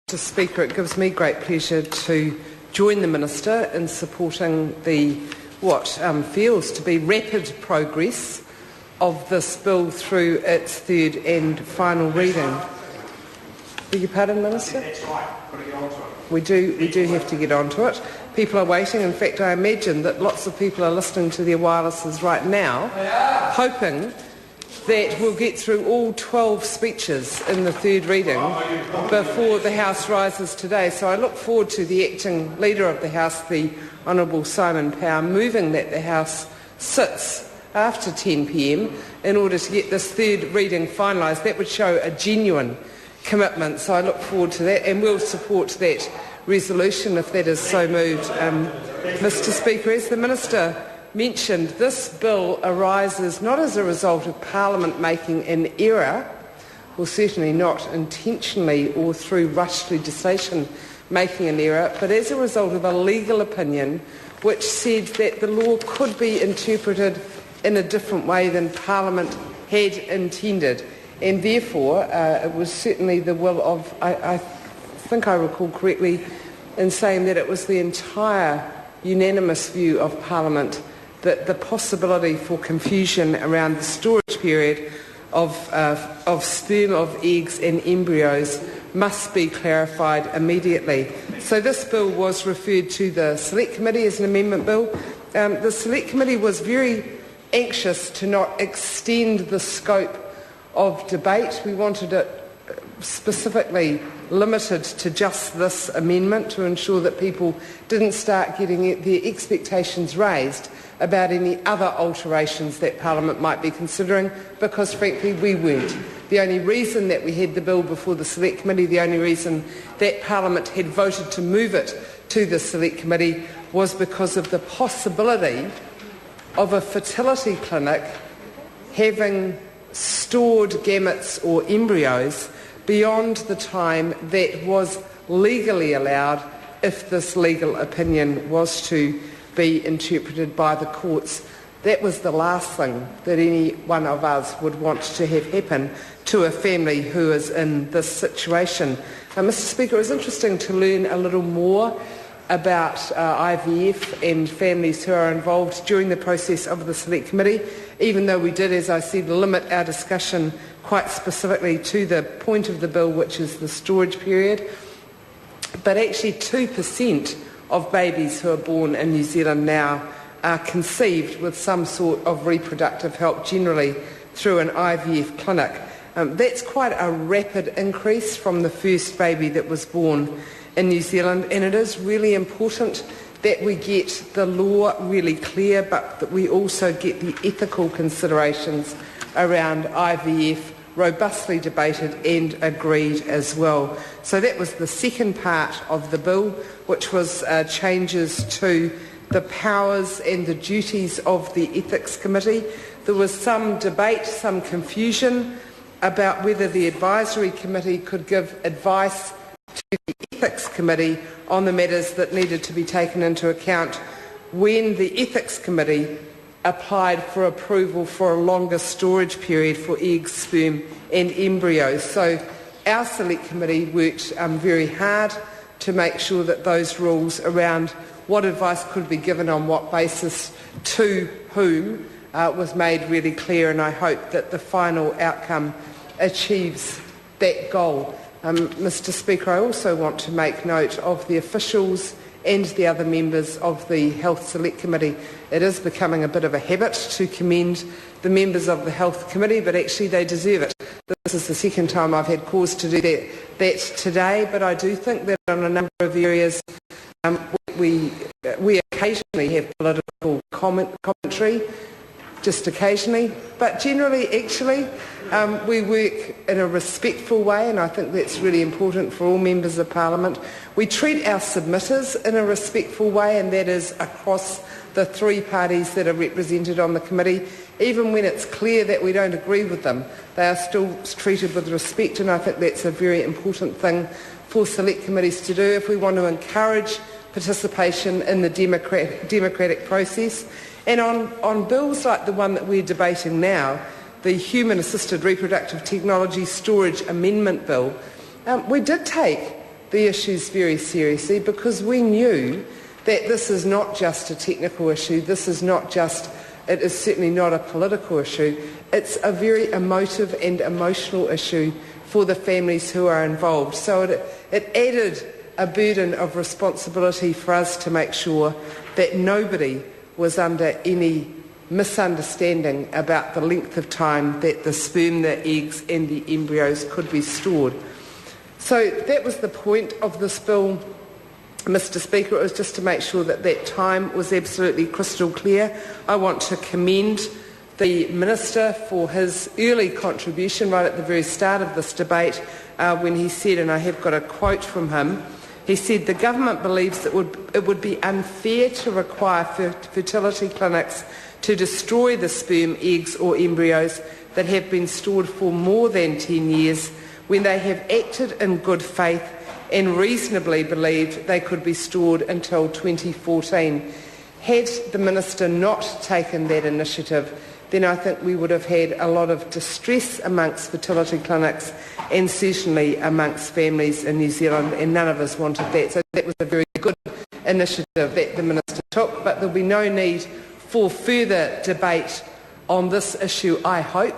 Mr. Speaker, it gives me great pleasure to join the Minister in supporting what feels to be rapid progress of this bill through its third and final reading. Beg your pardon, Minister? That's right. Got to get onto it. We do have to get onto it. People are waiting. In fact, I imagine that lots of people are listening to their wirelesses right now, hoping that we'll get through all 12 speeches in the third reading before the House rises today. So I look forward to the acting Leader of the House, the Honourable Simon Power, moving that the House sits after 10 p.m. in order to get this third reading finalised. That would show a genuine commitment, so I look forward to that, and we'll support that resolution if that is so moved. Mr. Speaker, as the Minister mentioned, this bill arises not as a result of Parliament making an error, or certainly not intentionally or through rushed legislation making an error, but as a result of a legal opinion which said that the law could be interpreted in a different way than Parliament had intended. And therefore, it was certainly the will of, I think I recall correctly, in saying that it was the entire unanimous view of Parliament that the possibility for confusion around the storage period of sperm, of eggs and embryos must be clarified immediately. So this bill was referred to the Select Committee as an amendment bill. The Select Committee was very anxious to not extend the scope of debate. We wanted it specifically limited to just this amendment to ensure that people didn't start getting their expectations raised about any other alterations that Parliament might be considering, because frankly we weren't. The only reason that we had the bill before the Select Committee, the only reason that Parliament had voted to move it to the Select Committee was because of the possibility of a fertility clinic having stored gametes or embryos beyond the time that was legally allowed if this legal opinion was to be interpreted by the courts. That was the last thing that any one of us would want to have happen to a family who is in this situation. Mr. Speaker, it was interesting to learn a little more about IVF and families who are involved during the process of the Select Committee, even though we did, as I said, limit our discussion quite specifically to the point of the bill, which is the storage period. But actually 2% of babies who are born in New Zealand now are conceived with some sort of reproductive help, generally through an IVF clinic. That's quite a rapid increase from the first baby that was born in New Zealand, and it is really important that we get the law really clear, but that we also get the ethical considerations around IVF robustly debated and agreed as well. So that was the second part of the bill, which was changes to the powers and the duties of the Ethics Committee. There was some debate, some confusion about whether the Advisory Committee could give advice to the Ethics Committee on the matters that needed to be taken into account when the Ethics Committee applied for approval for a longer storage period for eggs, sperm and embryos. So our Select Committee worked very hard to make sure that those rules around what advice could be given on what basis to whom was made really clear, and I hope that the final outcome achieves that goal. Mr. Speaker, I also want to make note of the officials and the other members of the Health Select Committee. It is becoming a bit of a habit to commend the members of the Health Committee, but actually they deserve it. This is the second time I've had cause to do that today, but I do think that on a number of areas we occasionally have political commentary, just occasionally, but generally actually we work in a respectful way, and I think that's really important for all members of Parliament. We treat our submitters in a respectful way, and that is across the three parties that are represented on the committee. Even when it's clear that we don't agree with them, they are still treated with respect, and I think that's a very important thing for select committees to do if we want to encourage participation in the democratic process. And on bills like the one that we're debating now, the Human Assisted Reproductive Technology Storage Amendment Bill, we did take the issues very seriously, because we knew that this is not just a technical issue, it is certainly not a political issue, it's a very emotive and emotional issue for the families who are involved. So it added a burden of responsibility for us to make sure that nobody was under any misunderstanding about the length of time that the sperm, the eggs and the embryos could be stored. So that was the point of this bill, Mr. Speaker. It was just to make sure that that time was absolutely crystal clear. I want to commend the Minister for his early contribution right at the very start of this debate when he said, and I have got a quote from him, he said, "The government believes that it would be unfair to require fertility clinics to destroy the sperm, eggs or embryos that have been stored for more than 10 years when they have acted in good faith and reasonably believed they could be stored until 2014. Had the Minister not taken that initiative, then I think we would have had a lot of distress amongst fertility clinics and certainly amongst families in New Zealand, and none of us wanted that. So that was a very good initiative that the Minister took, but there'll be no need for further debate on this issue, I hope,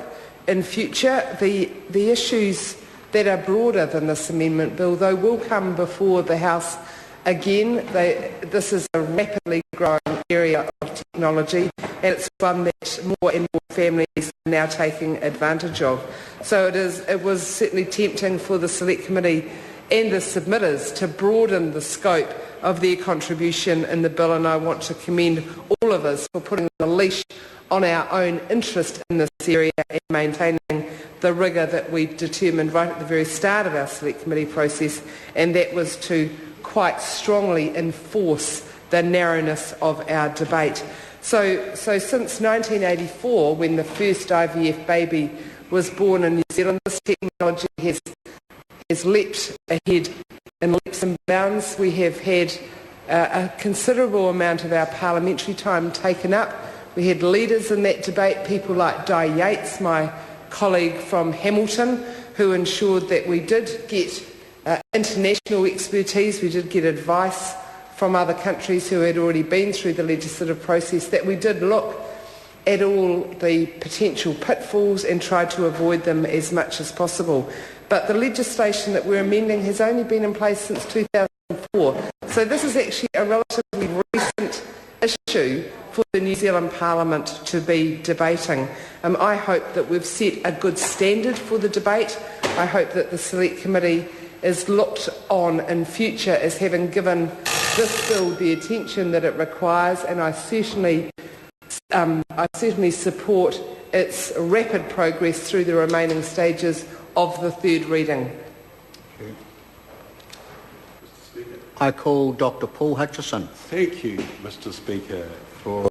in future. The issues that are broader than this amendment bill, though, will come before the House again. This is a rapidly growing area of technology, and it's one that more and more families are now taking advantage of. So it was certainly tempting for the Select Committee and the submitters to broaden the scope of their contribution in the bill, and I want to commend all of us for putting the leash on our own interest in this area and maintaining the rigour that we determined right at the very start of our Select Committee process, and that was to quite strongly enforce the narrowness of our debate. So since 1984, when the first IVF baby was born in New Zealand, this technology has leapt ahead in leaps and bounds. We have had a considerable amount of our parliamentary time taken up. We had leaders in that debate, people like Di Yates, my colleague from Hamilton, who ensured that we did get international expertise, we did get advice from other countries who had already been through the legislative process, that we did look at all the potential pitfalls and tried to avoid them as much as possible. But the legislation that we're amending has only been in place since 2004. So this is actually a relatively recent issue for the New Zealand Parliament to be debating. I hope that we've set a good standard for the debate. I hope that the Select Committee is looked on in future as having given this bill the attention that it requires, and I certainly support its rapid progress through the remaining stages of the third reading. I call Dr. Paul Hutchison. Thank you, Mr. Speaker, for